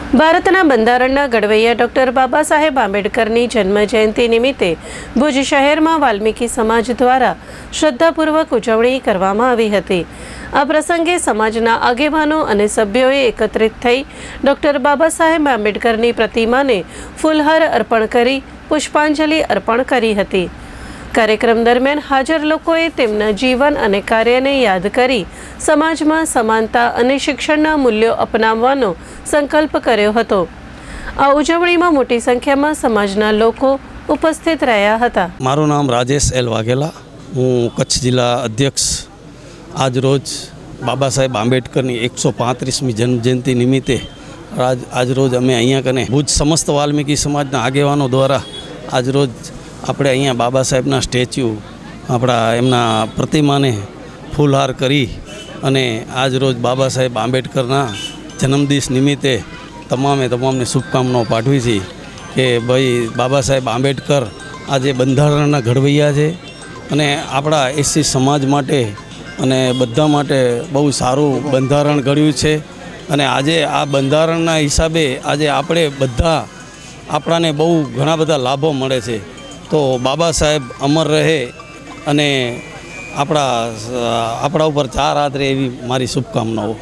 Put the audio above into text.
ભારતના બંધારણના ઘડવૈયા ડૉક્ટર બાબા સાહેબ આંબેડકરની જન્મજયંતિ નિમિત્તે ભુજ શહેરમાં વાલ્મીકી સમાજ દ્વારા શ્રદ્ધાપૂર્વક ઉજવણી કરવામાં આવી હતી। આ પ્રસંગે સમાજના આગેવાનો અને સભ્યોએ એકત્રિત થઈ ડૉક્ટર બાબા સાહેબ આંબેડકરની પ્રતિમાને ફૂલહાર અર્પણ કરી પુષ્પાંજલિ અર્પણ કરી હતી। કાર્યક્રમ દરમિયાન હાજર લોકોએ તેમના જીવન અને કાર્યને યાદ કરી સમાજમાં સમાનતા અને શિક્ષણના મૂલ્યો અપનાવવાનો સંકલ્પ કર્યો હતો। આ ઉજવણીમાં મોટી સંખ્યામાં સમાજના લોકો ઉપસ્થિત રહ્યા હતા। મારું નામ રાજેશ એલ વાઘેલા, હું કચ્છ જિલ્લા અધ્યક્ષ। આજ રોજ બાબા સાહેબ આંબેડકરની 135મી જન્મજયંતિ નિમિત્તે આજ રોજ અમે અહીંયા કને ભુજ સમસ્ત વાલ્મીકી સમાજના આગેવાનો દ્વારા આજ રોજ આપણે અહીંયા બાબા સાહેબના સ્ટેચ્યુ આપણા એમના પ્રતિમાને ફૂલહાર કરી અને આજ રોજ બાબા સાહેબ આંબેડકરના જન્મદિવસ નિમિત્તે તમામને શુભકામનાઓ પાઠવી છે કે ભાઈ બાબા સાહેબ આંબેડકર આજે બંધારણના ઘડવૈયા છે અને આપણા એસસી સમાજ માટે અને બધા માટે બહુ સારું બંધારણ ઘડ્યું છે અને આજે આ બંધારણના હિસાબે આજે આપણે બધા આપણાને બહુ ઘણા બધા લાભો મળે છે। તો બાબા સાહેબ અમર રહે અને આપણા ઉપર ચાર હાથ રહે એવી મારી શુભકામનાઓ।